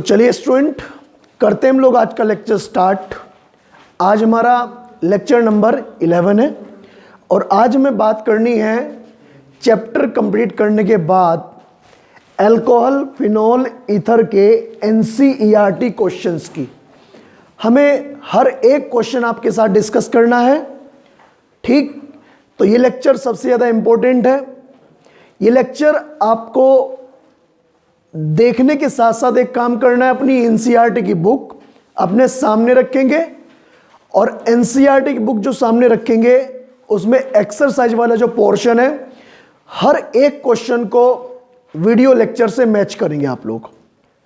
चलिए स्टूडेंट, करते हैं हम लोग आज का लेक्चर स्टार्ट। आज हमारा लेक्चर नंबर 11 है और आज हमें बात करनी है चैप्टर कंप्लीट करने के बाद अल्कोहल फिनोल ईथर के एनसीईआरटी क्वेश्चंस की। हमें हर एक क्वेश्चन आपके साथ डिस्कस करना है, ठीक? तो ये लेक्चर सबसे ज़्यादा इम्पोर्टेंट है। ये लेक्चर आपको देखने के साथ साथ एक काम करना है, अपनी एनसीईआरटी की बुक अपने सामने रखेंगे और एनसीईआरटी की बुक जो सामने रखेंगे उसमें एक्सरसाइज वाला जो पोर्शन है हर एक क्वेश्चन को वीडियो लेक्चर से मैच करेंगे आप लोग,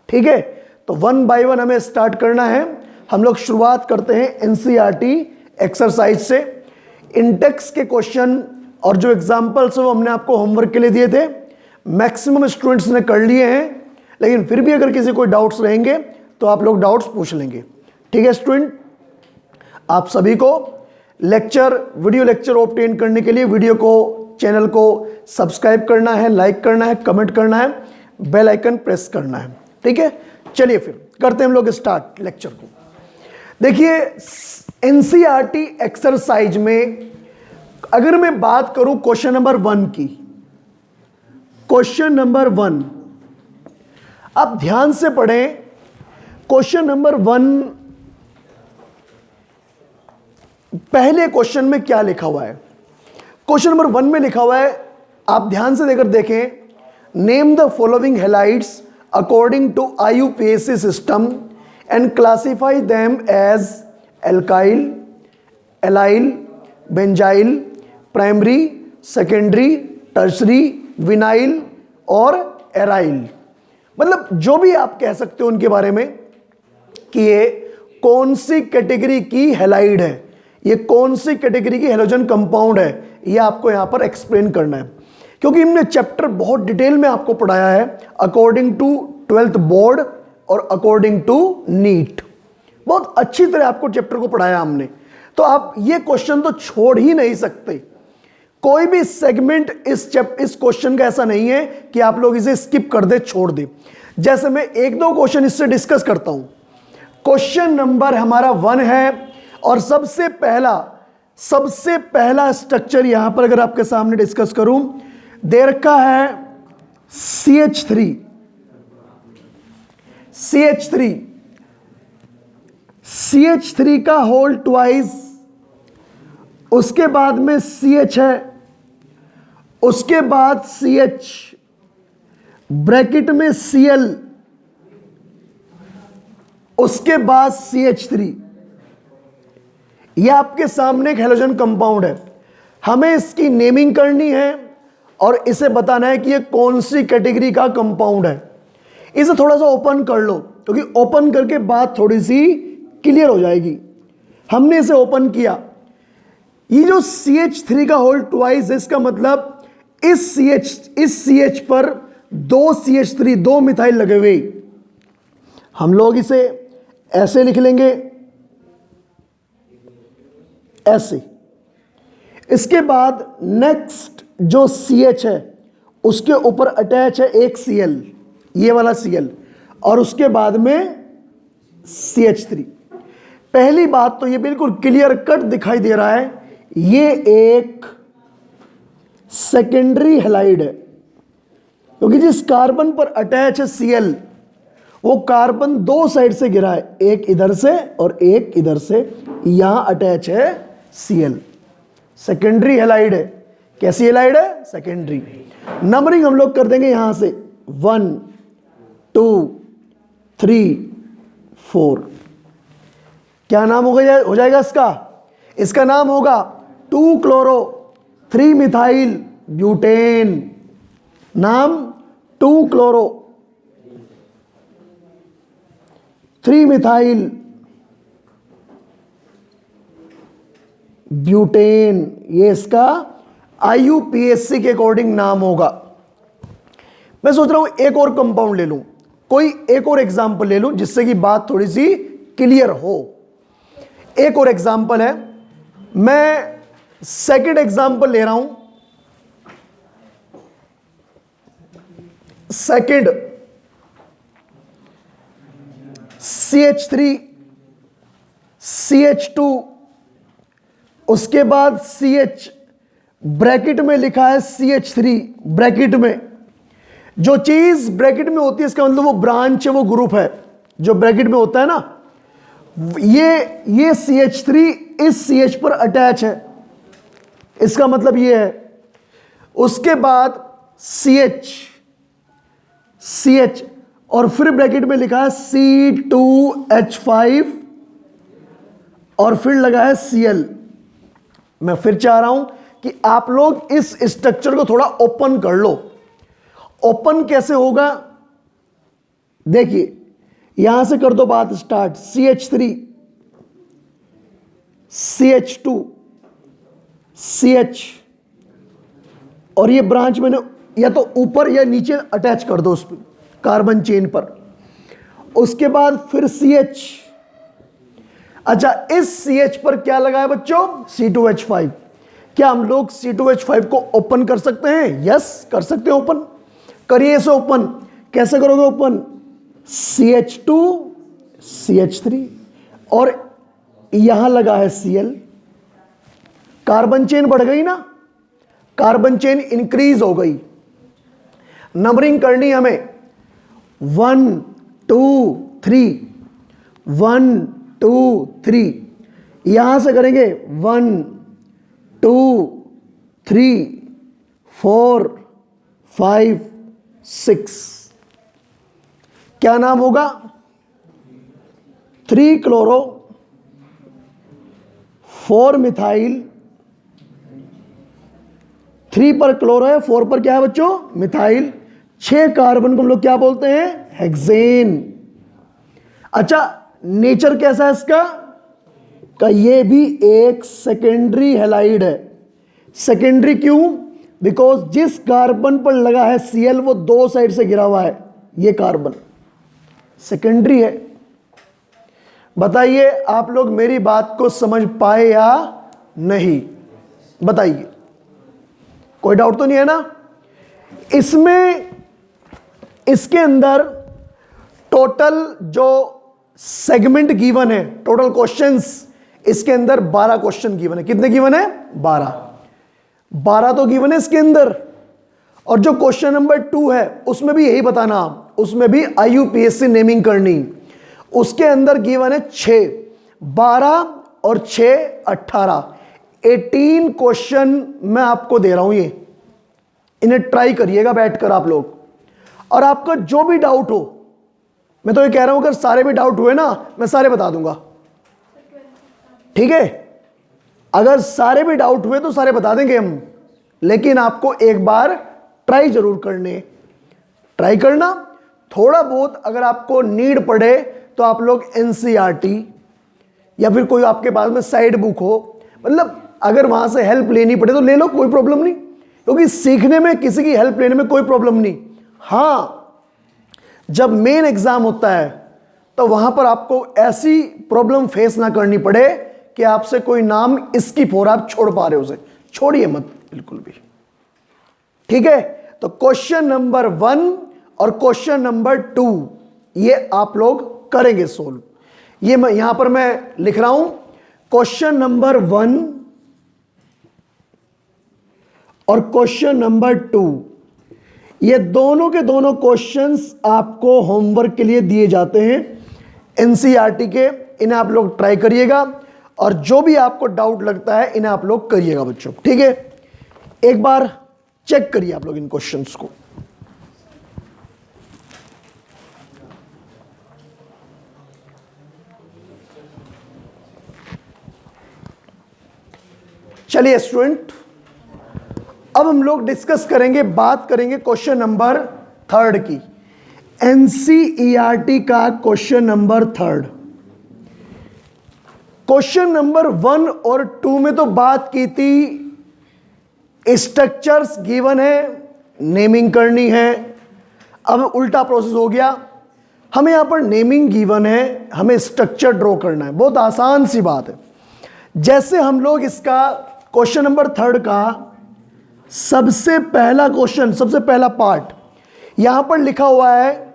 ठीक है? तो वन बाय वन हमें स्टार्ट करना है। हम लोग शुरुआत करते हैं एनसीईआरटी एक्सरसाइज से। इंटेक्स के क्वेश्चन और जो एग्जाम्पल्स वो हमने आपको होमवर्क के लिए दिए थे, मैक्सिमम स्टूडेंट्स ने कर लिए हैं, लेकिन फिर भी अगर किसी कोई डाउट्स रहेंगे तो आप लोग डाउट्स पूछ लेंगे, ठीक है स्टूडेंट? आप सभी को वीडियो लेक्चर ऑब्टेन करने के लिए वीडियो को, चैनल को सब्सक्राइब करना है, लाइक करना है, कमेंट करना है, बेल आइकन प्रेस करना है, ठीक है? चलिए फिर करते हैं हम लोग स्टार्ट लेक्चर को। देखिए एनसीईआरटी एक्सरसाइज में अगर मैं बात करूं क्वेश्चन नंबर 1 की, क्वेश्चन नंबर 1 आप ध्यान से पढ़ें। क्वेश्चन नंबर 1, पहले क्वेश्चन में क्या लिखा हुआ है? क्वेश्चन नंबर 1 में लिखा हुआ है, आप ध्यान से देकर देखें, name the following halides according to IUPAC system and classify them as alkyl, allyl, benzyl, primary, secondary, tertiary, vinyl और एराइल। मतलब जो भी आप कह सकते हो उनके बारे में कि ये कौन सी कैटेगरी की हैलाइड है, ये कौन सी कैटेगरी की हैलोजन कंपाउंड है, ये आपको यहां पर एक्सप्लेन करना है। क्योंकि हमने चैप्टर बहुत डिटेल में आपको पढ़ाया है अकॉर्डिंग टू 12th बोर्ड और अकॉर्डिंग टू नीट। बहुत अच्छी तरह आपको चैप्टर को पढ़ाया हमने, तो आप ये क्वेश्चन तो छोड़ ही नहीं सकते। कोई भी सेगमेंट इस क्वेश्चन का ऐसा नहीं है कि आप लोग इसे स्किप कर दे, छोड़ दे। जैसे मैं एक दो क्वेश्चन इससे डिस्कस करता हूं। क्वेश्चन नंबर हमारा 1 है और सबसे पहला स्ट्रक्चर यहां पर अगर आपके सामने डिस्कस करूं, देर का है CH3, CH3 का होल ट्वाइस, उसके बाद में CH है, उसके बाद CH, ब्रैकेट में Cl, उसके बाद CH3। यह आपके सामने एक हैलोजन कंपाउंड है। हमें इसकी नेमिंग करनी है और इसे बताना है कि यह कौन सी कैटेगरी का कंपाउंड है। इसे थोड़ा सा ओपन कर लो, क्योंकि ओपन करके बात थोड़ी सी क्लियर हो जाएगी। हमने इसे ओपन किया, ये जो CH3 का होल ट्वाइस है, इसका मतलब इस CH पर 2 CH3, 2 मिथाइल लगे हुए। हम लोग इसे ऐसे लिख लेंगे, ऐसे। इसके बाद नेक्स्ट जो CH है उसके ऊपर अटैच है एक Cl, ये वाला Cl, और उसके बाद में CH3। पहली बात तो ये बिल्कुल क्लियर कट दिखाई दे रहा है, ये एक सेकेंडरी हैलाइड है, क्योंकि जिस कार्बन पर अटैच है Cl वो कार्बन 2 साइड से गिरा है, एक इधर से और एक इधर से। यहां अटैच है Cl, सेकेंडरी हैलाइड है। कैसी हैलाइड है? सेकेंडरी। नंबरिंग हम लोग कर देंगे यहां से 1 2 3 4। क्या नाम हो जाएगा इसका नाम होगा 2 क्लोरो 3 मिथाइल ब्यूटेन। नाम 2 क्लोरो 3 मिथाइल ब्यूटेन, ये इसका आईयूपीएसी के अकॉर्डिंग नाम होगा। मैं सोच रहा हूं एक और कंपाउंड ले लूं, कोई एक और एग्जांपल ले लूं जिससे कि बात थोड़ी सी क्लियर हो। एक और एग्जांपल है, मैं सेकंड एग्जांपल ले रहा हूं। सेकंड CH3, CH2, उसके बाद CH, ब्रैकेट में लिखा है CH3, ब्रैकेट में। जो चीज ब्रैकेट में होती है इसका मतलब वो ब्रांच है, वो ग्रुप है जो ब्रैकेट में होता है ना। ये CH3 इस CH पर अटैच है, इसका मतलब ये है। उसके बाद CH और फिर ब्रैकेट में लिखा है C2H5 और फिर लगा है Cl। मैं फिर चाह रहा हूं कि आप लोग इस स्ट्रक्चर को थोड़ा ओपन कर लो। ओपन कैसे होगा, देखिए यहां से कर दो बात स्टार्ट। CH3, CH2, CH, और ये ब्रांच मैंने या तो ऊपर या नीचे अटैच कर दो उस पर, कार्बन चेन पर। उसके बाद फिर CH। अच्छा, इस CH पर क्या लगा है बच्चों? C2H5। क्या हम लोग C2H5 को ओपन कर सकते हैं? यस, कर सकते हैं ओपन। करिए इसे ओपन। कैसे करोगे ओपन? CH2, CH3 और यहां लगा है Cl। कार्बन चेन बढ़ गई ना, कार्बन चेन इंक्रीज हो गई। नंबरिंग करनी हमें 1 2 3, 1 2 3। यहां से करेंगे 1 2 3 4 5 6। क्या नाम होगा? 3 क्लोरो 4 मिथाइल। 3 पर क्लोरो है, 4 पर क्या है बच्चों? मिथाइल। 6 कार्बन को हम लोग क्या बोलते हैं? हेक्सेन। अच्छा, नेचर कैसा है इसका? का ये भी एक सेकेंडरी हैलाइड है। सेकेंडरी क्यों? बिकॉज जिस कार्बन पर लगा है Cl वो 2 साइड से घिरा हुआ है, ये कार्बन सेकेंडरी है। बताइए आप लोग मेरी बात को समझ पाए या नहीं? बताइए, कोई डाउट तो नहीं है ना? इसमें इसके अंदर टोटल जो सेगमेंट गिवन है, टोटल क्वेश्चंस इसके अंदर 12 क्वेश्चन गिवन है। कितने गिवन है? 12 तो गिवन है इसके अंदर। और जो क्वेश्चन नंबर 2 है उसमें भी यही बताना, उसमें भी IUPAC नेमिंग करनी। उसके अंदर गिवन है 6, 12 और 6 18, 18 क्वेश्चन मैं आपको दे रहा हूं। ये इन्हें ट्राई करिएगा बैठकर आप लोग। और आपका जो भी डाउट हो, मैं तो ये कह रहा हूं अगर सारे भी डाउट हुए ना मैं सारे बता दूंगा, ठीक है? अगर सारे भी डाउट हुए तो सारे बता देंगे हम, लेकिन आपको एक बार ट्राई जरूर करने, ट्राई करना। थोड़ा बहुत अगर आपको नीड पड़े तो आप लोग NCERT या फिर कोई आपके पास में साइड बुक हो, मतलब अगर वहां से हेल्प लेनी पड़े तो ले लो, कोई प्रॉब्लम नहीं। क्योंकि सीखने में किसी की हेल्प लेने में कोई प्रॉब्लम नहीं। हाँ, जब मेन एग्जाम होता है तो वहां पर आपको ऐसी प्रॉब्लम फेस ना करनी पड़े कि आपसे कोई नाम स्किप हो रहा, आप छोड़ पा रहे हो, उसे छोड़िए मत बिल्कुल भी, ठीक है? तो क्वेश्चन नंबर 1 और क्वेश्चन नंबर 2 ये आप लोग करेंगे सोल्व। ये मैं यहां पर मैं लिख रहा हूं, क्वेश्चन नंबर 1 और क्वेश्चन नंबर 2, ये दोनों के दोनों क्वेश्चंस आपको होमवर्क के लिए दिए जाते हैं NCERT के। इन्हें आप लोग ट्राई करिएगा और जो भी आपको डाउट लगता है इन्हें आप लोग करिएगा बच्चों, ठीक है? एक बार चेक करिए आप लोग इन क्वेश्चंस को। चलिए स्टूडेंट, अब हम लोग डिस्कस करेंगे, बात करेंगे क्वेश्चन नंबर 3 की। NCERT का क्वेश्चन नंबर 3। क्वेश्चन नंबर 1 और 2 में तो बात की थी, स्ट्रक्चर्स गिवन है, नेमिंग करनी है। अब उल्टा प्रोसेस हो गया, हमें यहां पर नेमिंग गिवन है, हमें स्ट्रक्चर ड्रॉ करना है। बहुत आसान सी बात है। जैसे हम लोग इसका क्वेश्चन नंबर 3 का सबसे पहला क्वेश्चन, सबसे पहला पार्ट यहां पर लिखा हुआ है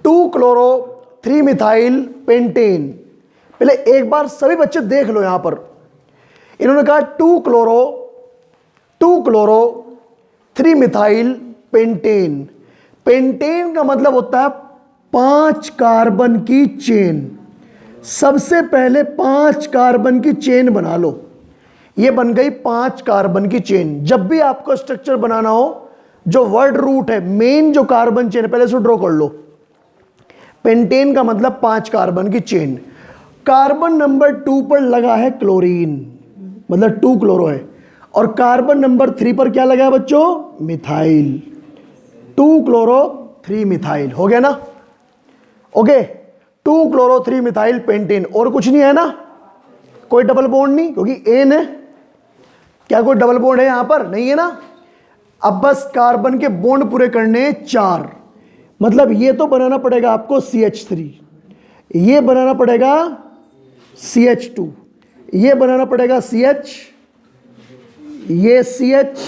2 क्लोरो 3 मिथाइल पेंटेन। पहले एक बार सभी बच्चे देख लो, यहां पर इन्होंने कहा 2 क्लोरो 3 मिथाइल पेंटेन। पेंटेन का मतलब होता है 5 कार्बन की चेन। सबसे पहले 5 कार्बन की चेन बना लो। ये बन गई 5 कार्बन की चेन। जब भी आपको स्ट्रक्चर बनाना हो, जो वर्ड रूट है, मेन जो कार्बन चेन है, पहले से ड्रॉ कर लो। पेंटेन का मतलब 5 कार्बन की चेन। कार्बन नंबर 2 पर लगा है क्लोरीन, मतलब 2 क्लोरो है। और कार्बन नंबर 3 पर क्या लगा है बच्चों? मिथाइल। 2 क्लोरो 3 मिथाइल हो गया ना? Okay, 2 chloro 3 methyl pentane. और कुछ नहीं है ना? कोई डबल बॉन्ड नहीं, क्योंकि एन है। क्या कोई डबल बॉन्ड है यहां पर? नहीं है ना? अब बस कार्बन के बॉन्ड पूरे करने 4। मतलब ये तो बनाना पड़ेगा आपको CH3, ये बनाना पड़ेगा CH2, ये बनाना पड़ेगा CH, ये CH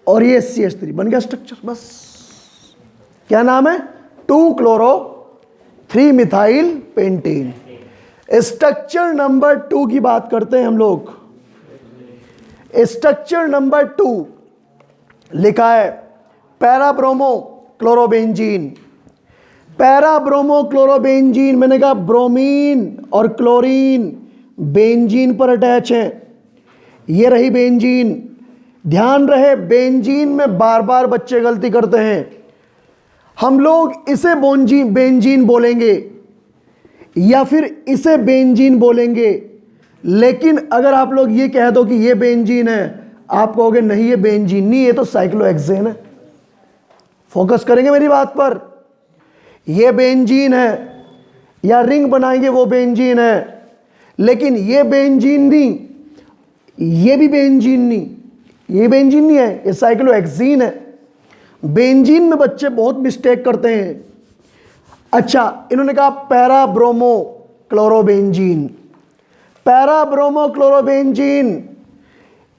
और ये CH3। बन गया स्ट्रक्चर। बस क्या नाम है? 2 chloro 3 methyl pentane. Structure number 2 की बात करते हैं हम लोग। स्ट्रक्चर नंबर 2 लिखा है पैराब्रोमो क्लोरोबेंजीन। पैराब्रोमो क्लोरोबेंजीन, मैंने कहा ब्रोमीन और क्लोरीन बेंजीन पर अटैच है। ये रही बेंजीन। ध्यान रहे, बेंजीन में बार बार बच्चे गलती करते हैं। हम लोग इसे बेंजीन बोलेंगे या फिर इसे बेंजीन बोलेंगे, लेकिन अगर आप लोग ये कह दो कि ये बेंजीन है, आप कहोगे नहीं ये बेंजीन नहीं, ये तो साइक्लोहेक्सेन है। फोकस करेंगे मेरी बात पर। ये बेंजीन है, या रिंग बनाएंगे वो बेंजीन है, लेकिन ये बेंजीन नहीं, ये भी बेंजीन नहीं, ये बेंजीन नहीं है, ये साइक्लोहेक्सीन है। बेंजीन में बच्चे बहुत मिस्टेक करते हैं। अच्छा, इन्होंने कहा पैराब्रोमो क्लोरोबेंजीन। पैराब्रोमो क्लोरोबेंजीन,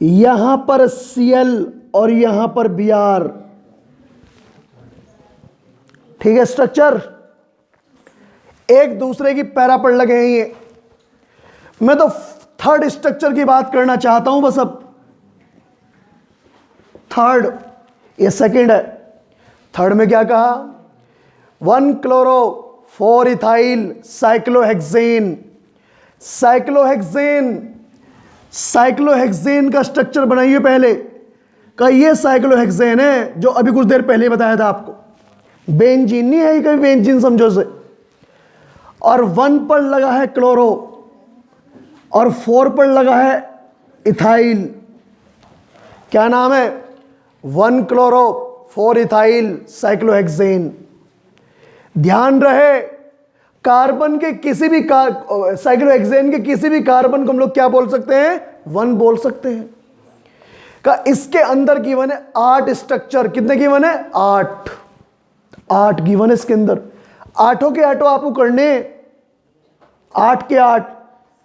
यहां पर Cl और यहां पर Br। ठीक है स्ट्रक्चर? एक दूसरे की पैरा पर लगे हैं ये। मैं तो थर्ड स्ट्रक्चर की बात करना चाहता हूं बस। अब थर्ड, ये सेकंड है। थर्ड में क्या कहा? 1 क्लोरो 4 इथाइल साइक्लोहेक्सेन। साइक्लोहेक्सेन का स्ट्रक्चर बनाइए पहले। का ये साइक्लोहेक्सेन है जो अभी कुछ देर पहले बताया था आपको। बेंजीन नहीं है, कभी बेंजीन समझो से। और 1 पर लगा है क्लोरो और 4 पर लगा है इथाइल। क्या नाम है? 1 क्लोरो 4 इथाइल साइक्लोहेक्सेन। ध्यान रहे, कार्बन के किसी भी साइक्लोहेक्सेन के किसी भी कार्बन को हम लोग क्या बोल सकते हैं? 1 बोल सकते हैं। का इसके अंदर गिवन है 8 स्ट्रक्चर। कितने गिवन है? 8 गिवन है इसके अंदर। 8 के 8 आपको करने, 8 के 8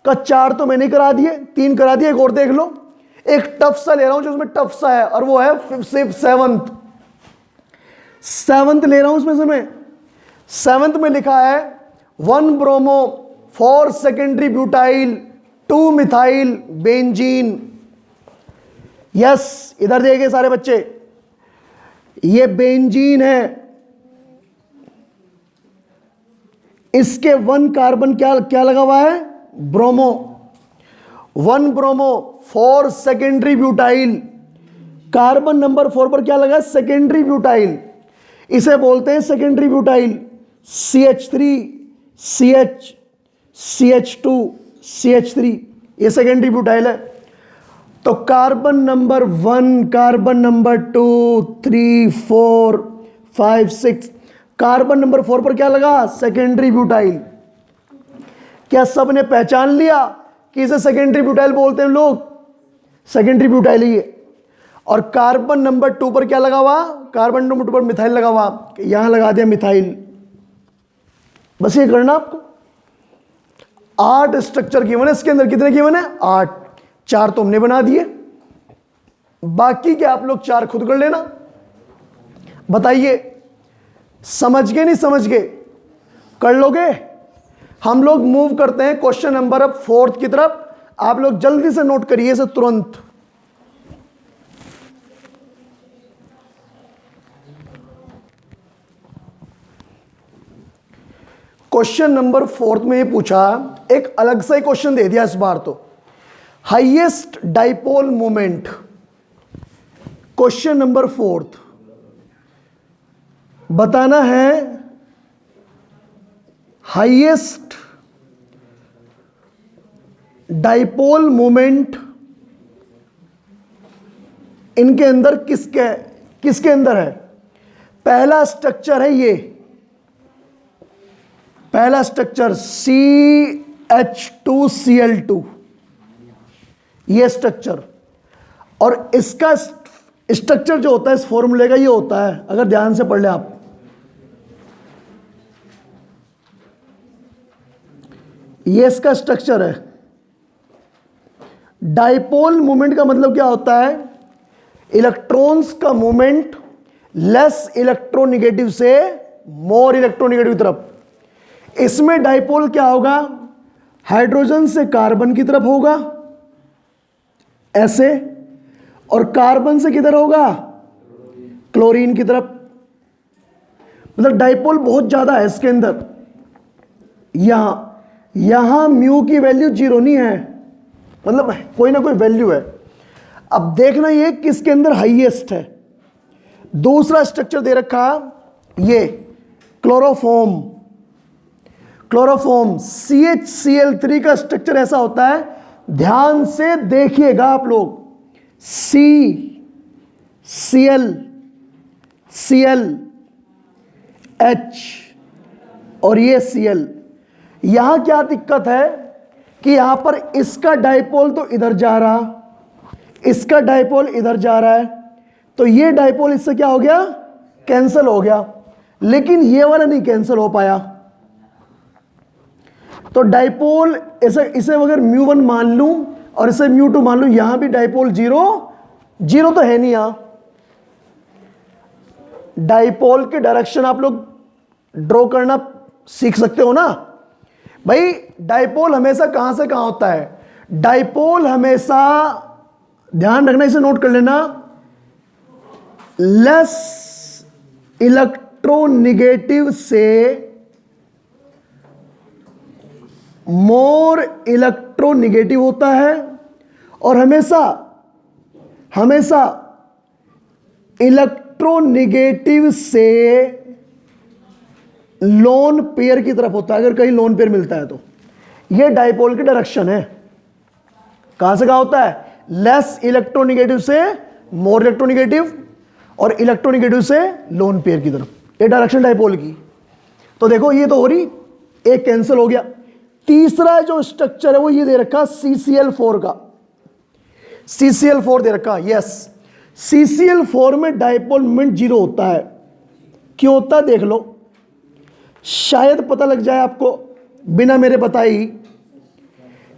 का 4 तो मैंने करा दिए, 3 करा दिए। एक और देख लो, एक टफ सा ले रहा हूं जो उसमें टफ सा है, और वो है सेवंथ ले रहा हूं उसमें से मैं। 7th में लिखा है 1 bromo 4 secondary butyl 2 methyl benzene. Yes, इधर देखिए सारे बच्चे, ये बेंजीन है। इसके 1 कार्बन क्या लगा हुआ है? Bromo. 1 bromo 4 secondary butyl. Carbon number 4 पर क्या लगा? Secondary butyl. इसे बोलते हैं secondary butyl. CH3 CH CH2 CH3, ये सेकेंडरी ब्यूटाइल है। तो carbon number 1, carbon number 2, 3, 4, 5, 6, carbon number 4 पर क्या लगा? Secondary butyl. क्या सबने पहचान लिया कि इसे सेकेंडरी ब्यूटाइल बोलते हैं लोग? सेकेंडरी ब्यूटाइल ही है। और कार्बन नंबर 2 पर क्या लगा हुआ? कार्बन नंबर 2 पर मिथाइल लगा हुआ, यहां लगा दिया मिथाइल। बस ये करना आपको। 8 स्ट्रक्चर गिवन है इसके अंदर। कितने गिवन है? 8। 4 तो हमने बना दिए, बाकी के आप लोग 4 खुद कर लेना। बताइए, समझ गए नहीं समझ गए? कर लोगे? हम लोग मूव करते हैं क्वेश्चन नंबर अब 4 की तरफ। आप लोग जल्दी से नोट करिए इसे तुरंत। क्वेश्चन नंबर 4 में ये पूछा, एक अलग सा ही क्वेश्चन दे दिया इस बार तो, highest dipole moment. Question number 4 बताना है हाईएस्ट डाइपोल मोमेंट इनके अंदर किसके अंदर है। पहला स्ट्रक्चर है ये, पहला स्ट्रक्चर CH2Cl2, ये स्ट्रक्चर। और इसका स्ट्रक्चर जो होता है इस फॉर्मूले का ये होता है, अगर ध्यान से पढ़ ले आप, ये इसका स्ट्रक्चर है। डाइपोल मोमेंट का मतलब क्या होता है? इलेक्ट्रॉन्स का मोमेंट लेस इलेक्ट्रोनेगेटिव से मोर इलेक्ट्रोनेगेटिव तरफ। इसमें डाइपोल क्या होगा? हाइड्रोजन से कार्बन की तरफ होगा ऐसे, और कार्बन से किधर होगा? क्लोरीन की तरफ। मतलब डाइपोल बहुत ज्यादा है इसके अंदर। यहां म्यू की वैल्यू 0 नहीं है, मतलब कोई ना कोई वैल्यू है। अब देखना ये किसके अंदर हाईएस्ट है। दूसरा स्ट्रक्चर दे रखा ये क्लोरोफॉर्म। क्लोरोफॉर्म CHCl3 का स्ट्रक्चर ऐसा होता है, ध्यान से देखिएगा आप लोग। CCl और ये Cl। यहां क्या दिक्कत है कि यहां पर इसका डाइपोल तो इधर जा रहा, इसका डाइपोल इधर जा रहा है, तो ये डाइपोल इससे क्या हो गया? कैंसिल हो गया। लेकिन ये वाला नहीं कैंसिल हो पाया। तो डाइपोल इसे अगर μ1 मान लूं और इसे μ2 मान लूं, यहां भी डाइपोल 0 तो है नहीं। यहां डाइपोल के डायरेक्शन आप लोग ड्रॉ करना सीख सकते हो ना भाई। डाइपोल हमेशा कहां से कहां होता है? डाइपोल हमेशा, ध्यान रखना, इसे नोट कर लेना, लेस इलेक्ट्रोनेगेटिव से मोर इलेक्ट्रोनेगेटिव होता है, और हमेशा इलेक्ट्रोनेगेटिव से लोन पेयर की तरफ होता है, अगर कहीं लोन पेयर मिलता है तो। यह डाइपोल की डायरेक्शन है। कहां से कहां होता है? लेस इलेक्ट्रोनेगेटिव से मोर इलेक्ट्रोनेगेटिव, और इलेक्ट्रोनेगेटिव से लोन पेयर की तरफ। ये डायरेक्शन डाइपोल की। तो देखो ये तो हो रही, एक कैंसिल हो गया। तीसरा जो स्ट्रक्चर है वो ये दे रखा CCl4 का। CCl4 दे रखा, यस। CCl4 में डाइपोल मोमेंट 0 होता है। क्यों होता है देख लो, शायद पता लग जाए आपको, बिना मेरे बताई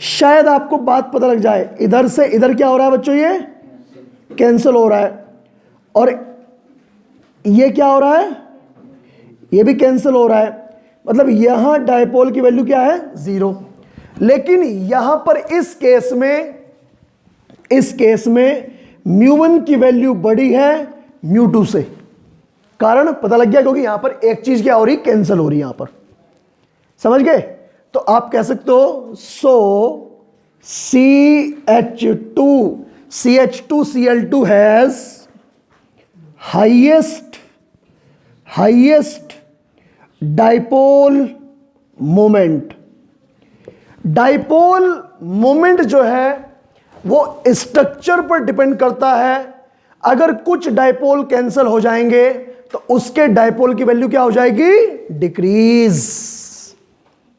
शायद आपको बात पता लग जाए। इधर से इधर क्या हो रहा है बच्चों? ये कैंसिल हो रहा है, और ये क्या हो रहा है? ये भी कैंसिल हो रहा है। मतलब यहां डाइपोल की वैल्यू क्या है? 0। लेकिन यहां पर इस केस में μ1 की वैल्यू बड़ी है μ2 से। कारण पता लग गया, क्योंकि यहां पर एक चीज क्या हो रही? कैंसिल हो रही है यहां पर। समझ गए? तो आप कह सकते हो CH2Cl2 has highest dipole moment. Dipole moment जो है वो स्ट्रक्चर पर डिपेंड करता है। अगर कुछ डाइपोल कैंसिल हो जाएंगे तो उसके डाइपोल की वैल्यू क्या हो जाएगी? डिक्रीज।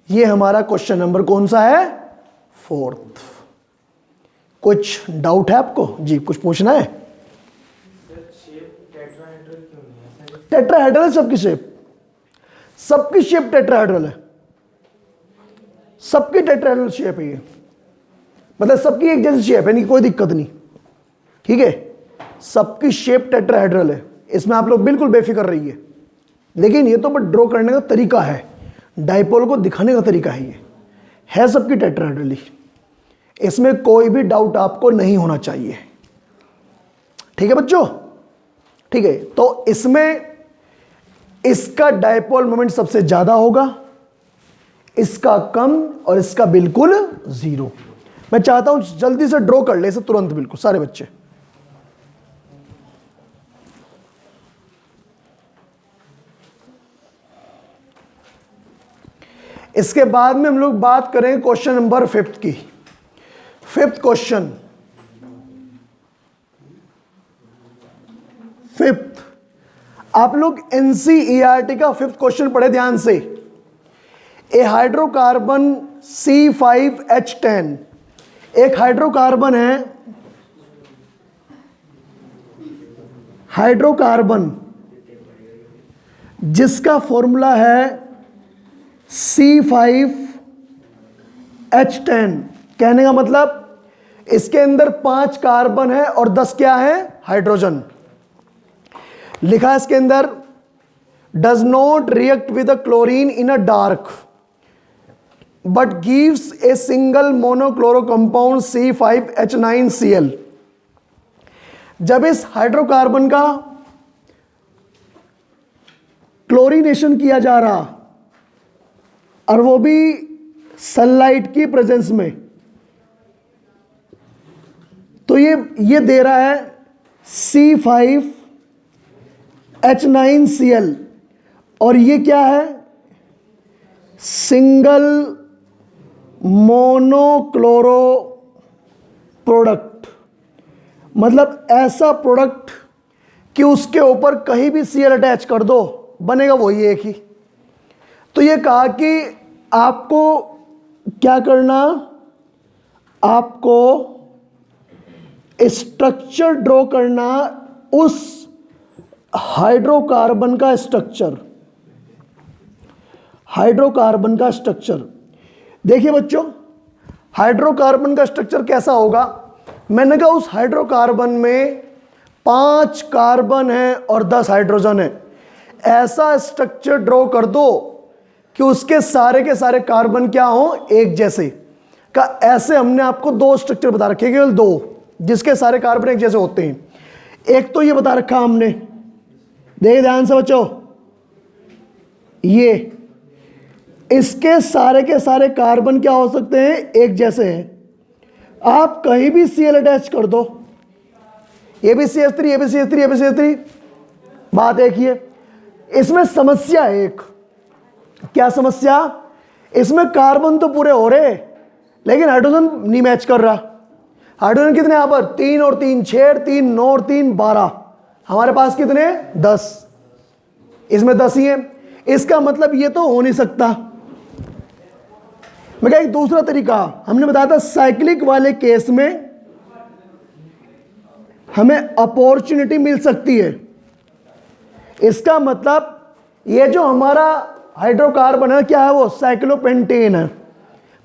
ये हमारा क्वेश्चन नंबर कौन सा है? 4th। कुछ डाउट है आपको? जी कुछ पूछना है? टेट्राहेड्रल सबकी शेप, सबकी शेप टेट्राहेड्रल है। सबकी टेट्राहेड्रल शेप है ये, मतलब सबकी एक जैसी शेप है, नहीं कोई दिक्कत नहीं। ठीक है, सबकी शेप टेट्राहेड्रल है, इसमें आप लोग बिल्कुल बेफिक्र रहिए। लेकिन ये तो बस ड्रॉ करने का तरीका है। डाइपोल को दिखाने का तरीका है ये, है सबकी टेट्राहेड्रली, इसमें कोई भी डाउट आपको नहीं होना चाहिए। ठीक है बच्चों, ठीक है। तो इसमें इसका डाइपोल मोमेंट सबसे ज्यादा होगा, इसका कम और इसका बिल्कुल जीरो। मैं चाहता हूं जल्दी से ड्रॉ कर ले इसे तुरंत, बिल्कुल सारे बच्चे। इसके बाद में हम लोग बात करें क्वेश्चन नंबर 5 की। 5th क्वेश्चन, 5th आप लोग एनसीईआरटी का 5th क्वेश्चन पढ़े ध्यान से। ए हाइड्रोकार्बन C5H10, एक हाइड्रोकार्बन है, हाइड्रोकार्बन जिसका फॉर्मूला है C5H10। कहने का मतलब इसके अंदर 5 कार्बन है और 10 क्या है, हाइड्रोजन। लिखा है इसके अंदर does not react with the chlorine in a dark but gives a single monochloro compound C5H9Cl। जब इस हाइड्रोकार्बन का क्लोरीनेशन किया जा रहा और वो भी सनलाइट की प्रेजेंस में, तो ये दे रहा है C5H9Cl और ये क्या है, सिंगल मोनोक्लोरो प्रोडक्ट। मतलब ऐसा प्रोडक्ट कि उसके ऊपर कहीं भी Cl अटैच कर दो बनेगा वही एक ही। तो ये कहा कि आपको क्या करना, आपको स्ट्रक्चर ड्रॉ करना उस हाइड्रोकार्बन का स्ट्रक्चर, हाइड्रोकार्बन का स्ट्रक्चर। देखिए बच्चों, हाइड्रोकार्बन का स्ट्रक्चर कैसा होगा। मैंने कहा उस हाइड्रोकार्बन में 5 कार्बन है और 10 हाइड्रोजन है। ऐसा स्ट्रक्चर ड्रॉ कर दो कि उसके सारे के सारे कार्बन क्या हो, एक जैसे का। ऐसे हमने आपको 2 स्ट्रक्चर बता रखे, केवल 2, जिसके सारे कार्बन एक जैसे होते हैं। एक तो ये बता रखा हमने, देखिए ध्यान से बच्चों, ये इसके सारे के सारे कार्बन क्या हो सकते हैं, एक जैसे हैं। आप कहीं भी Cl अटैच कर दो, ये भी CH3, ये भी CH3, ये भी CH3, बात एक ही है। इसमें समस्या है एक, क्या समस्या, इसमें कार्बन तो पूरे हो रहे लेकिन हाइड्रोजन नहीं मैच कर रहा। हाइड्रोजन कितने यहां पर, 3 और 3 6, 3 9 और 3 12, हमारे पास कितने 10, इसमें 10 ही है। इसका मतलब ये तो हो नहीं सकता। मैं क्या, एक दूसरा तरीका हमने बताया था, साइक्लिक वाले केस में हमें अपॉर्चुनिटी मिल सकती है। इसका मतलब ये जो हमारा हाइड्रोकार्बन है क्या है, वो साइक्लोपेंटेन है।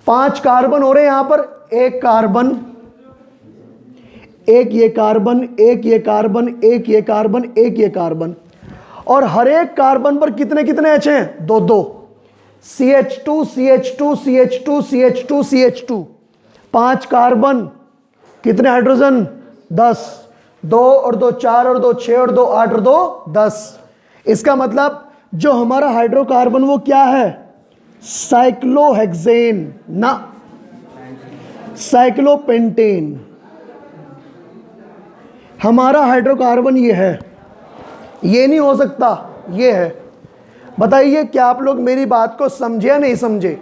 5 कार्बन हो रहे हैं यहां पर, एक कार्बन, एक ये कार्बन, एक ये कार्बन, एक ये कार्बन, एक ये कार्बन, और हर एक कार्बन पर कितने कितने एच हैं, 2 CH2 CH2 CH2 CH2 CH2। 5 carbon, कितने हाइड्रोजन, 10, 2 और 2 4 और 2 6 और 2 8 और 2 10। इसका मतलब जो हमारा हाइड्रोकार्बन वो क्या है, साइक्लोहेक्सेन ना साइक्लोपेंटेन। हमारा हाइड्रोकार्बन ये है, ये नहीं हो सकता, ये है। बताइए क्या आप लोग मेरी बात को समझे या नहीं समझे,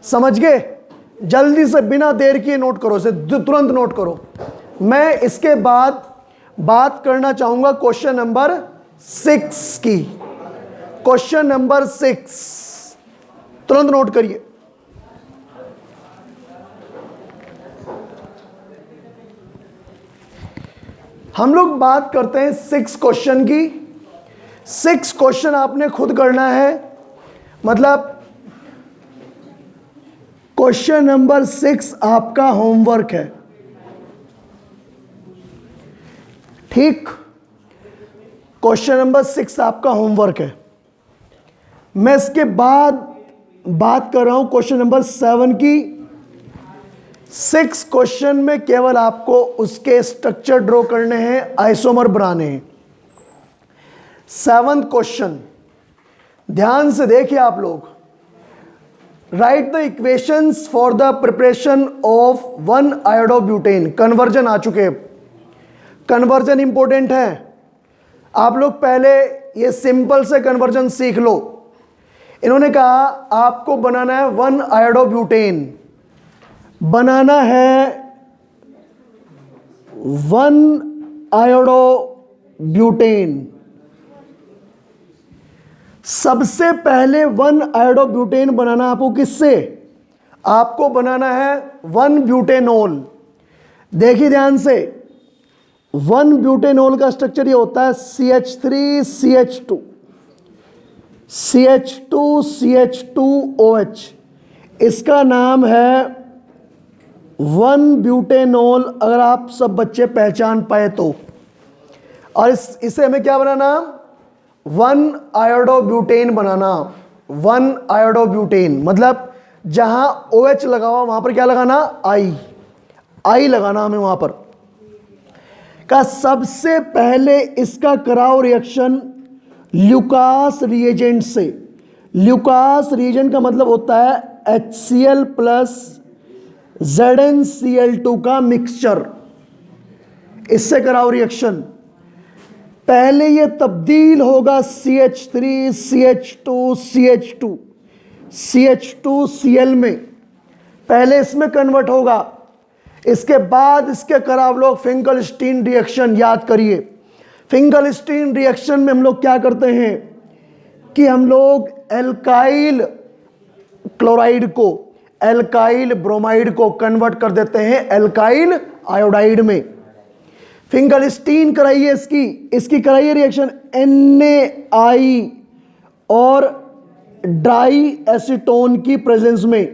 समझ गए। जल्दी से बिना देर किए नोट करो, इसे तुरंत नोट करो। मैं इसके बाद बात करना चाहूंगा क्वेश्चन नंबर 6 की। क्वेश्चन नंबर 6 तुरंत नोट करिए। हम लोग बात करते हैं 6 क्वेश्चन की। 6 क्वेश्चन आपने खुद करना है, मतलब क्वेश्चन नंबर 6 आपका होमवर्क है, ठीक। क्वेश्चन नंबर 6 आपका होमवर्क है। मैं इसके बाद बात कर रहा हूं क्वेश्चन नंबर 7 की। 6 क्वेश्चन में केवल आपको उसके स्ट्रक्चर ड्रॉ करने हैं, आइसोमर बनाने हैं। 7th क्वेश्चन ध्यान से देखिए आप लोग। Write the equations for the preparation of 1 iodobutane. Conversion आ चुके हैं, कन्वर्जन इंपॉर्टेंट है। आप लोग पहले ये सिंपल से कन्वर्जन सीख लो। इन्होंने कहा आपको बनाना है 1 आयोडोब्यूटेन, बनाना है 1 आयोडोब्यूटेन। सबसे पहले 1 आयोडोब्यूटेन बनाना आपको किससे? आपको बनाना है 1 ब्यूटेनॉल। देखिए ध्यान से, 1 ब्यूटेनॉल का स्ट्रक्चर ये होता है CH3CH2 CH2CH2OH। इसका नाम है 1 ब्यूटेनॉल, अगर आप सब बच्चे पहचान पाए तो। और इसे हमें क्या बनाना? 1 आयोडोब्यूटेन बनाना। 1 आयोडोब्यूटेन मतलब जहां OH लगा हुआ वहां पर क्या लगाना? आई लगाना हमें वहां पर। का सबसे पहले इसका कराओ रिएक्शन ल्यूकास रिएजेंट से। ल्यूकास रिएजेंट का मतलब होता है HCl प्लस ZnCl2 का मिक्सचर। इससे कराओ रिएक्शन। पहले ये तब्दील होगा CH3CH2CH2CL में, पहले इसमें कन्वर्ट होगा। इसके बाद इसके कराव लोग फिंकलस्टीन रिएक्शन। याद करिए, फिंकलस्टीन रिएक्शन में हम लोग क्या करते हैं कि हम लोग एल्काइल क्लोराइड को एल्काइल ब्रोमाइड को कन्वर्ट कर देते हैं एल्काइल आयोडाइड में। फिंकलस्टीन कराइए इसकी कराइए रिएक्शन NaI और डाई एसीटोन की प्रेजेंस में।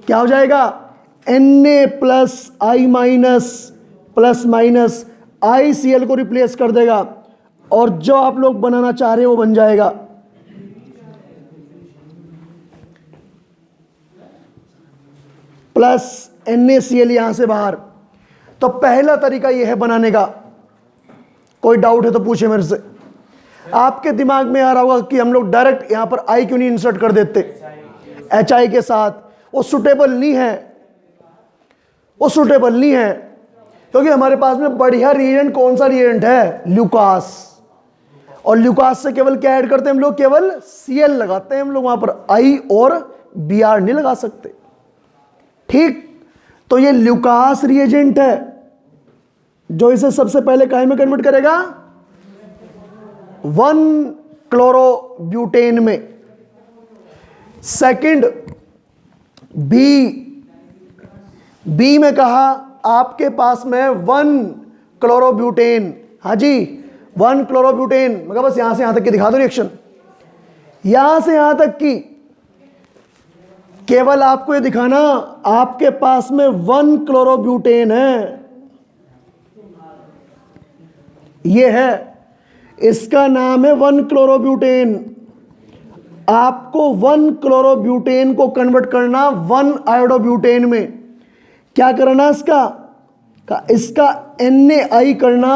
क्या हो जाएगा? Na plus I minus plus minus ICl को रिप्लेस कर देगा और जो आप लोग बनाना चाह रहे हो वो बन जाएगा प्लस NaCl यहां से बाहर। तो पहला तरीका यह है बनाने का। कोई डाउट है तो पूछे मेरे से। आपके दिमाग में आ रहा होगा कि हम लोग डायरेक्ट यहां पर I क्यों नहीं इंसर्ट कर देते HI के साथ? वो सुटेबल नहीं है, वो सुटेबल नहीं है, क्योंकि हमारे पास में बढ़िया रिएजेंट कौन सा रिएजेंट है? ल्यूकास। और ल्यूकास से केवल क्या ऐड करते हैं हम लोग? केवल Cl लगाते हैं हम लोग, वहां पर I और Br नहीं लगा सकते। ठीक, तो ये ल्यूकास रिएजेंट है जो इसे सबसे पहले काहे में कन्वर्ट करेगा? 1 क्लोरोब्यूटेन में। सेकंड बी में कहा आपके पास में 1 क्लोरोब्यूटेन। हाँ जी, 1 क्लोरोब्यूटेन। मगर बस यहां से यहां तक की दिखा दो रिएक्शन, यहां से यहां तक की। केवल आपको ये दिखाना आपके पास में 1 क्लोरोब्यूटेन है, ये है, इसका नाम है 1 क्लोरोब्यूटेन। आपको 1 क्लोरोब्यूटेन को कन्वर्ट करना 1 आयोडोब्यूटेन में। क्या करना इसका NaI करना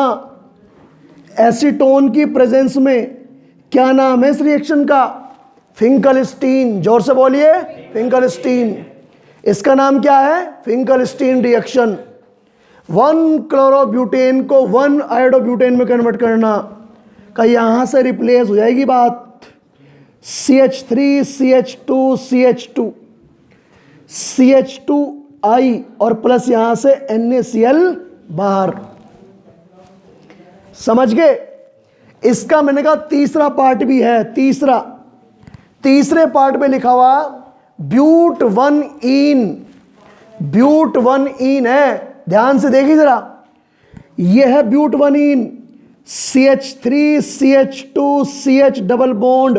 एसीटोन की प्रेजेंस में। क्या नाम है इस रिएक्शन का? फिंकलस्टीन। जोर से बोलिए, फिंकलस्टीन। इसका नाम क्या है? Finkelstein reaction. 1 क्लोरोब्यूटेन को 1 आयोडोब्यूटेन में कन्वर्ट करना का यहां से रिप्लेस हो जाएगी बात। CH3CH2CH2 CH2I और प्लस यहां से NaCl बाहर। समझ गए? इसका मैंने कहा तीसरा पार्ट भी है। तीसरे पार्ट में लिखा हुआ ब्यूट 1 इन है। ध्यान से देखिए जरा, यह है ब्यूट 1 इन। CH3CH2CH double bond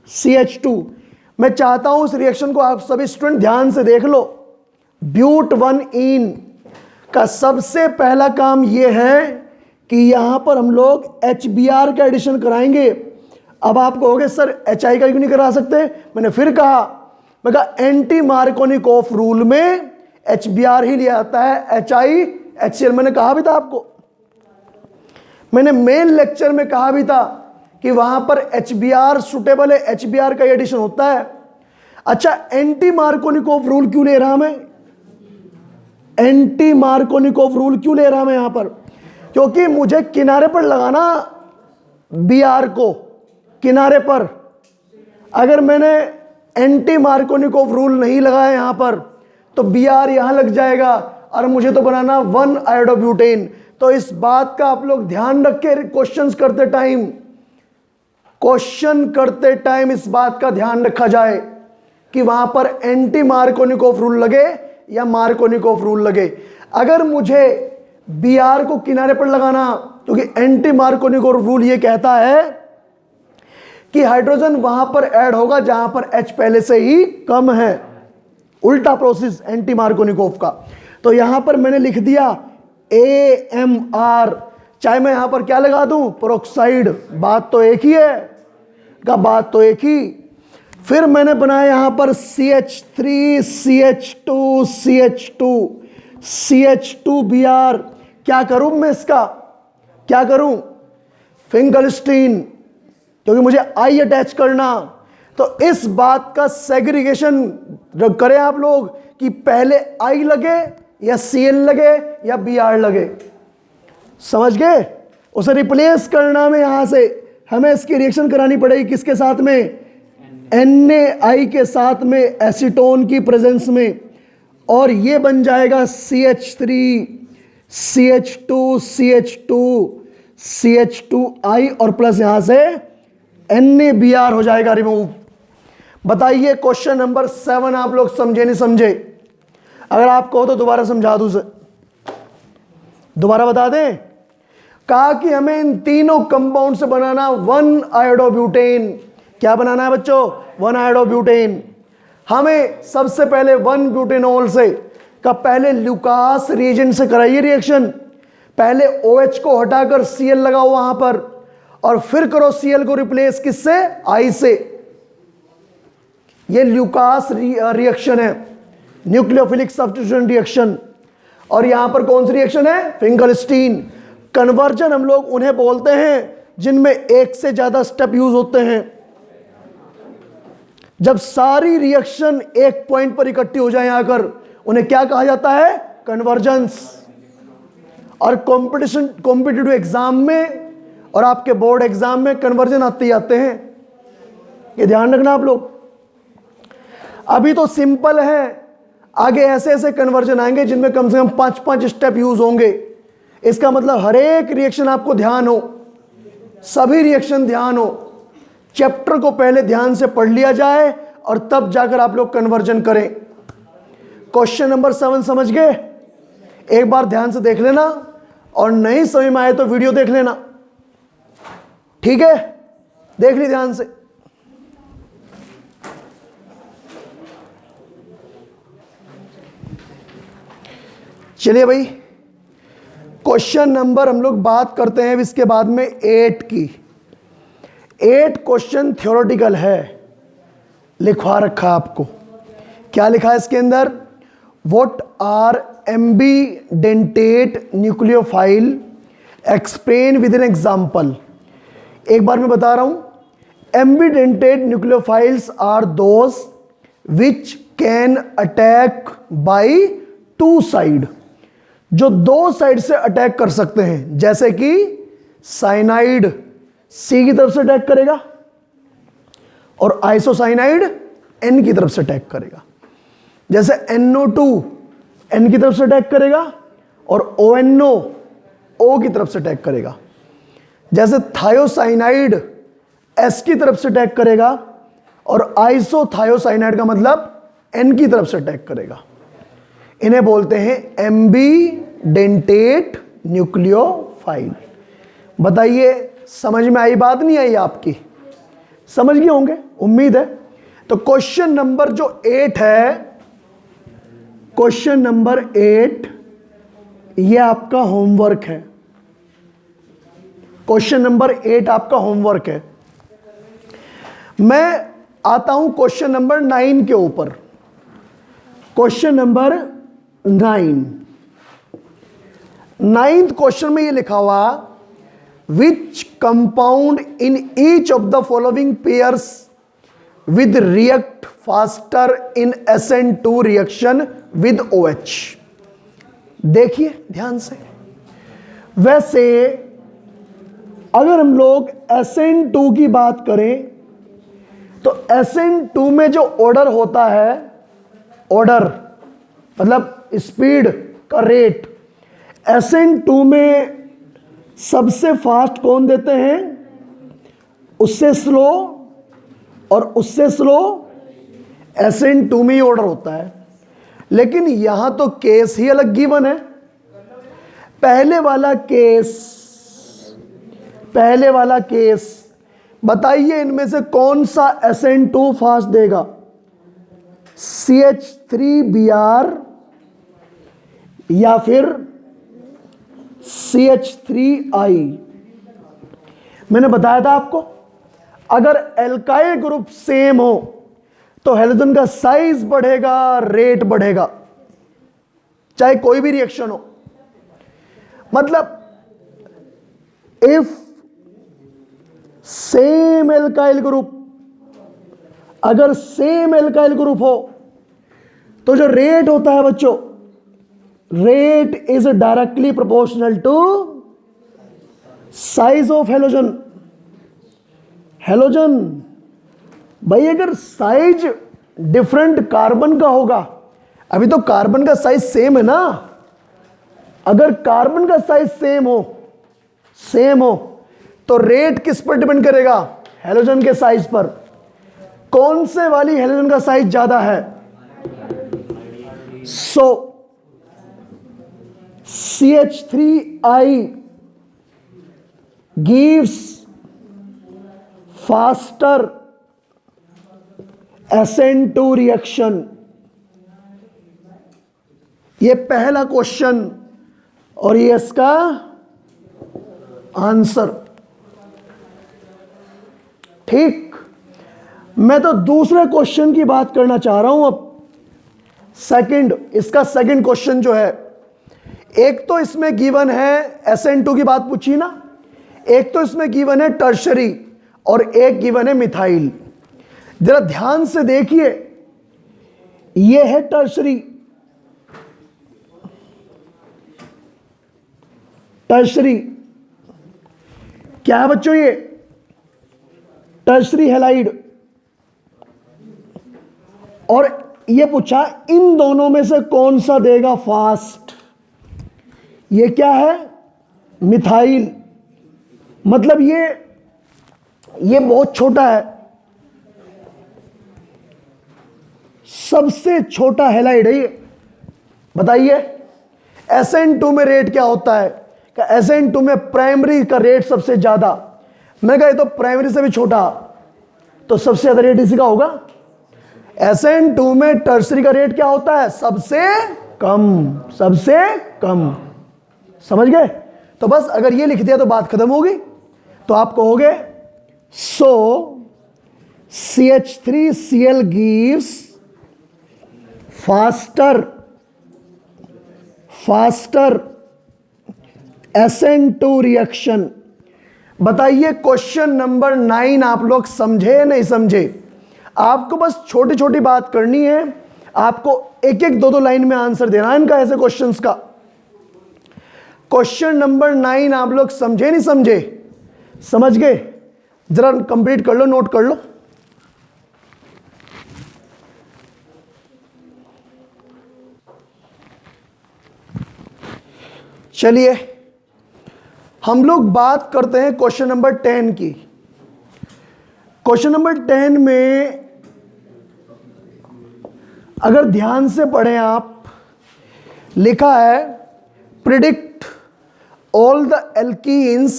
CH2। मैं चाहता हूं इस रिएक्शन को आप सभी स्टूडेंट ध्यान से देख लो। ब्यूट 1 इन का सबसे पहला काम यह है कि यहां पर हम लोग HBr का एडिशन कराएंगे। अब आप कहोगे सर HI का क्यों नहीं करा सकते? मैंने फिर कहा मैं कहा एंटी मार्कोनिकोफ रूल में HBr ही लिया जाता है, HiHCl। मैंने कहा भी था आपको, मैंने मेन लेक्चर में कहा भी था कि वहां पर HBr सुटेबल है, HBr का एडिशन होता है। अच्छा, एंटी मार्कोनिकोफ रूल क्यों ले रहा मैं? एंटी मार्कोनिकोफ रूल क्यों ले रहा मैं यहां पर? क्योंकि मुझे किनारे पर लगाना Br को, किनारे पर। अगर मैंने एंटी मार्कोनिकोफ रूल नहीं लगाया यहां पर तो Br यहां लग जाएगा और मुझे तो बनाना 1-आयोडोब्यूटेन। तो इस बात का आप लोग ध्यान रखें, क्वेश्चन करते टाइम इस बात का ध्यान रखा जाए कि वहां पर एंटी मार्कोनिकोफ रूल लगे या मार्कोनिकोफ रूल लगे। अगर मुझे Br को किनारे पर लगाना, क्योंकि एंटी मार्कोनिकोफ रूल ये कहता है कि हाइड्रोजन वहां पर ऐड होगा जहां पर H पहले से ही कम है, उल्टा प्रोसेस एंटी मार्कोनिकोफ का। तो यहां पर मैंने लिख दिया AMR, चाहे मैं यहां पर क्या लगा दूं, पेरोक्साइड, बात तो एक ही है का, बात तो एक ही। फिर मैंने बनाया यहां पर CH3 CH2 CH2 CH2Br। क्या करूं मैं इसका, क्या करूं? फिंगलस्टीन, क्योंकि मुझे I अटैच करना। तो इस बात का सेग्रीगेशन करें आप लोग कि पहले I लगे या Cl लगे या Br लगे। समझ गए? उसे रिप्लेस करना में यहां से हमें इसकी रिएक्शन करानी पड़ेगी, किसके साथ में? NaI के साथ में, एसीटोन की प्रेजेंस में, और ये बन जाएगा CH3 CH2 CH2 CH2I और प्लस यहां से NaBr हो जाएगा रिमूव। बताइए क्वेश्चन नंबर 7 आप लोग समझे नहीं समझे? अगर आप कहो तो दोबारा समझा दूं, दोबारा बता दें। कहा कि हमें इन तीनों कंपाउंड से बनाना 1-आयोडोब्यूटेन। क्या बनाना है बच्चों? 1-आयोडोब्यूटेन। हमें सबसे पहले 1-ब्यूटेनॉल से का पहले ल्यूकास रिएजेंट से कराइए रिएक्शन। पहले OH को हटाकर Cl लगाओ वहां पर, और फिर करो Cl को रिप्लेस किससे? I से। ये ल्यूकास रिएक्शन है, न्यूक्लियोफिलिक सब्स्टिट्यूशन रिएक्शन। और यहां पर कौन सी रिएक्शन है? फिंगलस्टीन। कन्वर्जन हम लोग उन्हें बोलते हैं जिनमें एक से ज्यादा स्टेप यूज होते हैं। जब सारी रिएक्शन एक पॉइंट पर इकट्ठी हो जाए आकर, उन्हें क्या कहा जाता है? कन्वर्जेंस। और कॉम्पिटिटिव एग्जाम में और आपके बोर्ड एग्जाम में कन्वर्जन आते ही आते हैं, ये ध्यान रखना आप लोग। अभी तो सिंपल है, आगे ऐसे ऐसे कन्वर्जन आएंगे जिनमें कम से कम 5-5 स्टेप यूज होंगे। इसका मतलब हर एक रिएक्शन आपको ध्यान हो, सभी रिएक्शन ध्यान हो। चैप्टर को पहले ध्यान से पढ़ लिया जाए और तब जाकर आप लोग कन्वर्जन करें। क्वेश्चन नंबर 7 समझ गए? एक बार ध्यान से देख लेना, और नहीं समझ में आए तो वीडियो देख लेना, ठीक है? देख ली ध्यान से। चलिए भाई, क्वेश्चन नंबर हम लोग बात करते हैं इसके बाद में 8 की। 8 क्वेश्चन थ्योरेटिकल है, लिखवा रखा आपको। क्या लिखा है इसके अंदर? What are ambidentate nucleophile, explain with an example. एक बार मैं बता रहा हूं, ambidentate nucleophiles are those which can attack by 2 side, जो 2 साइड से अटैक कर सकते हैं। जैसे कि साइनाइड C की तरफ से अटैक करेगा और आइसोसाइनाइड N की तरफ से अटैक करेगा। जैसे NO2 N की तरफ से अटैक करेगा और ONO O की तरफ से अटैक करेगा। जैसे थायोसाइनाइड S की तरफ से अटैक करेगा और आइसोथायोसाइनाइड का मतलब N की तरफ से अटैक करेगा। इन्हें बोलते हैं एम्बीडेंटेट न्यूक्लियोफाइल। बताइए समझ में आई बात, नहीं आई आपकी? समझ गए होंगे, उम्मीद है। तो क्वेश्चन नंबर जो 8 है, क्वेश्चन नंबर 8 ये आपका होमवर्क है। क्वेश्चन नंबर 8 आपका होमवर्क है। मैं आता हूं क्वेश्चन नंबर 9 के ऊपर। क्वेश्चन नंबर 9th क्वेश्चन में ये लिखा हुआ, which compound in each of the following pairs with react faster in SN2 reaction with OH। देखिए ध्यान से, वैसे अगर हम लोग SN2 की बात करें तो SN2 में जो ऑर्डर होता है, ऑर्डर मतलब स्पीड का रेट, SN2 में सबसे फास्ट कौन देते हैं? उससे स्लो और उससे स्लो SN2 में ही ऑर्डर होता है। लेकिन यहां तो केस ही अलग गिवन है। पहले वाला केस बताइए, इनमें से कौन सा SN2 फास्ट देगा? CH3Br या फिर CH3I? मैंने बताया था आपको, अगर एल्काइल ग्रुप सेम हो तो हैलोजन का साइज बढ़ेगा, रेट बढ़ेगा, चाहे कोई भी रिएक्शन हो। मतलब इफ सेम एल्काइल ग्रुप, अगर सेम एल्काइल ग्रुप हो तो जो रेट होता है बच्चों, rate is directly proportional to size of halogen. Halogen भाई, अगर साइज डिफरेंट कार्बन का होगा, अभी तो कार्बन का साइज सेम है ना, अगर कार्बन का साइज सेम हो तो रेट किस पर डिपेंड करेगा? हैलोजन के साइज पर। कौन से वाली हैलोजन का साइज ज्यादा है? सो CH3I gives faster SN2 reaction. ये पहला क्वेश्चन और ये इसका आंसर। ठीक, मैं तो दूसरे क्वेश्चन की बात करना चाह रहा हूं अब। इसका सेकंड क्वेश्चन जो है, एक तो इसमें गिवन है SN2 की बात पूछी ना, एक तो इसमें गिवन है टर्शरी और एक गिवन है मिथाइल। जरा ध्यान से देखिए, यह है टर्शरी, क्या है बच्चों? ये टर्शरी हैलाइड। और ये पूछा इन दोनों में से कौन सा देगा फास्ट? ये क्या है? मिथाइल। मतलब ये बहुत छोटा है, सबसे छोटा हैलाइड है ये। बताइए SN2 में रेट क्या होता है? SN2 में प्राइमरी का रेट सबसे ज्यादा। मैं कहा ये तो प्राइमरी से भी छोटा, तो सबसे ज्यादा रेट इसी का होगा। SN2 में टर्सरी का रेट क्या होता है? सबसे कम। समझ गए? तो बस अगर ये लिख दिया तो बात खत्म होगी। तो आप कहोगे सो CH3Cl gives faster SN2 reaction. बताइए क्वेश्चन नंबर 9 आप लोग समझे या नहीं समझे? आपको बस छोटी छोटी बात करनी है, आपको एक एक दो लाइन में आंसर देना है इनका, ऐसे क्वेश्चंस का। क्वेश्चन नंबर 9 आप लोग समझे नहीं समझे? समझ गए? जरा कंप्लीट कर लो, नोट कर लो। चलिए हम लोग बात करते हैं क्वेश्चन नंबर 10 की। क्वेश्चन नंबर 10 में अगर ध्यान से पढ़ें आप, लिखा है predict all the alkenes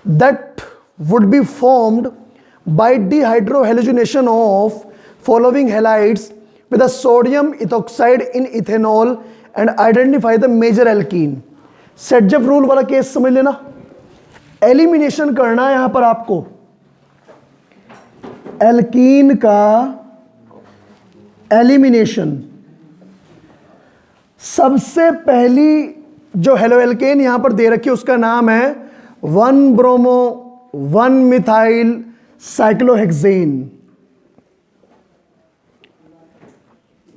that would be formed by dehydrohalogenation of following halides with a sodium ethoxide in ethanol and identify the major alkene. Saytzeff rule वाला केस समझ लेना। एलिमिनेशन करना है यहां पर आपको। एल्कीन का एलिमिनेशन। सबसे पहली जो हेलोएल्केन यहां पर दे रखी है उसका नाम है 1 ब्रोमो 1 मिथाइल साइक्लोहेक्सेन।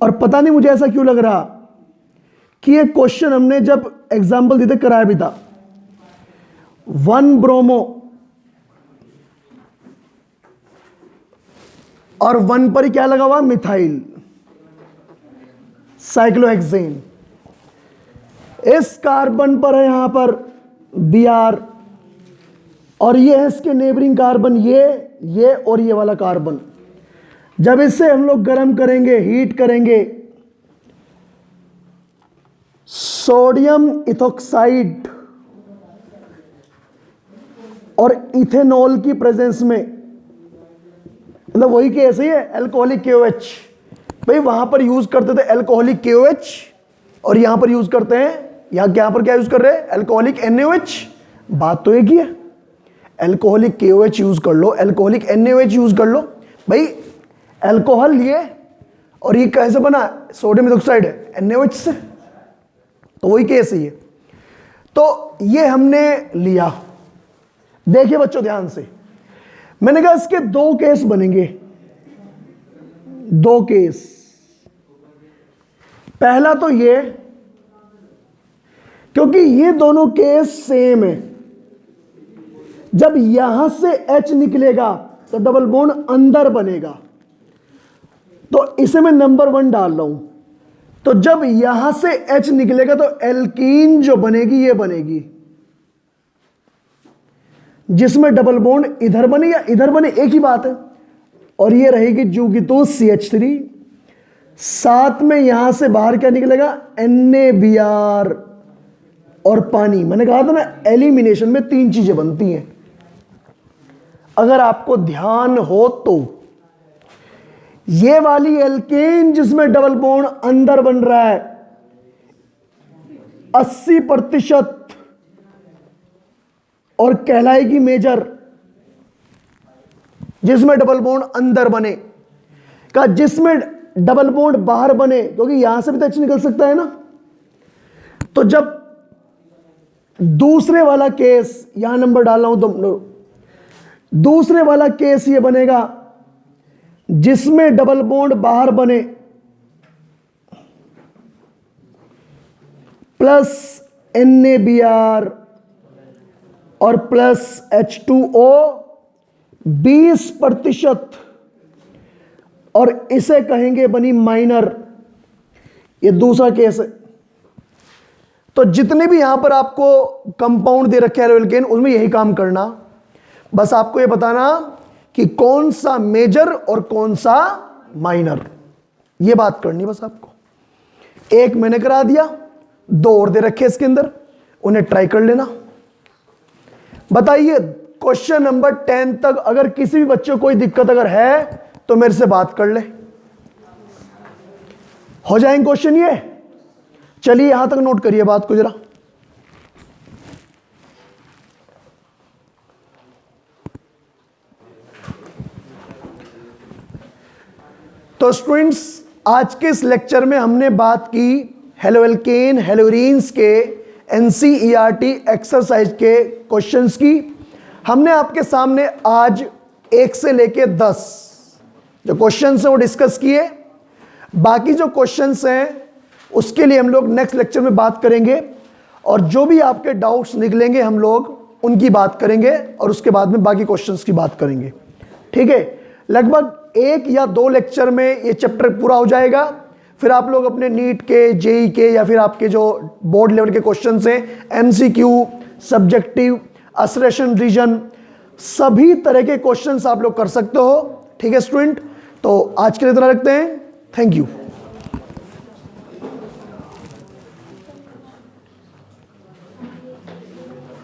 और पता नहीं मुझे ऐसा क्यों लग रहा कि ये क्वेश्चन हमने जब एग्जाम्पल देते कराया भी था। 1 ब्रोमो और 1 पर ही क्या लगा हुआ, मिथाइल साइक्लोहेक्सेन। इस कार्बन पर है यहां पर Br और ये है इसके नेबरिंग कार्बन, ये और ये वाला कार्बन। जब इसे हम लोग गर्म करेंगे, हीट करेंगे, सोडियम इथोक्साइड और इथेनॉल की प्रेजेंस में, मतलब वही केस है अल्कोहलिक KOH। भाई वहां पर यूज करते थे अल्कोहलिक KOH और यहां पर यूज करते हैं, यहां पर क्या यूज कर रहे हैं, अल्कोहलिक NaOH। बात तो एक ही है, अल्कोहलिक KOH यूज कर लो, अल्कोहलिक NaOH यूज कर लो। भाई अल्कोहल ये और ये कैसे बना, सोडियम इथोक्साइड है NaOH से, तो वही केस है ये। तो ये हमने लिया। देखिए बच्चों ध्यान से, मैंने कहा इसके 2 केस बनेंगे, 2 केस। पहला तो ये, क्योंकि ये दोनों केस सेम है, जब यहां से H निकलेगा तो डबल बॉन्ड अंदर बनेगा, तो इसे मैं नंबर 1 डाल रहा हूं। तो जब यहां से H निकलेगा तो एल्कीन जो बनेगी ये बनेगी, जिसमें डबल बॉन्ड इधर बने या इधर बने एक ही बात है। और ये रहेगी जूगितो CH3, साथ में यहां से बाहर क्या निकलेगा, NaBr और पानी। मैंने कहा था ना एलिमिनेशन में 3 चीजें बनती हैं, अगर आपको ध्यान हो तो। ये वाली एल्केन जिसमें डबल बॉन्ड अंदर बन रहा है 80% और कहलाएगी मेजर, जिसमें डबल बॉन्ड अंदर बने का, जिसमें डबल बॉन्ड बाहर बने, क्योंकि यहां से भी तो H निकल सकता है ना। तो जब दूसरे वाला केस, यहां नंबर डाल रहा हूं तो दूसरे वाला केस ये बनेगा जिसमें डबल बॉन्ड बाहर बने प्लस NaBr और प्लस H2O 20%, और इसे कहेंगे बनी माइनर। ये दूसरा केस है। तो जितने भी यहां पर आपको कंपाउंड दे रखे हैं एल्केन, उनमें यही काम करना। बस आपको ये बताना कि कौन सा मेजर और कौन सा माइनर, ये बात करनी बस आपको। एक मैंने करा दिया, 2 और दे रखे इसके अंदर, उन्हें ट्राई कर लेना। बताइए क्वेश्चन नंबर 10 तक अगर किसी भी बच्चे को कोई दिक्कत अगर है तो मेरे से बात कर ले, हो जाएंगे क्वेश्चन ये। चलिए यहां तक नोट करिए बात को जरा। तो स्टूडेंट्स आज के इस लेक्चर में हमने बात की हेलोएल्केन हेलोरीन्स के NCERT एक्सरसाइज के क्वेश्चंस की। हमने आपके सामने आज 1 से लेके 10 जो क्वेश्चंस हैं वो डिस्कस किए। बाकी जो क्वेश्चंस हैं उसके लिए हम लोग नेक्स्ट लेक्चर में बात करेंगे, और जो भी आपके डाउट्स निकलेंगे हम लोग उनकी बात करेंगे, और उसके बाद में बाकी क्वेश्चंस की बात करेंगे। ठीक है, लगभग 1 या 2 लेक्चर में ये चैप्टर पूरा हो जाएगा। फिर आप लोग अपने नीट के, जेई के, या फिर आपके जो बोर्ड लेवल के क्वेश्चंस हैं, MCQ, सब्जेक्टिव, असरेशन रीजन, सभी तरह के क्वेश्चंस आप लोग कर सकते हो। ठीक है स्टूडेंट, तो आज के लिए इतना रखते हैं। Thank you.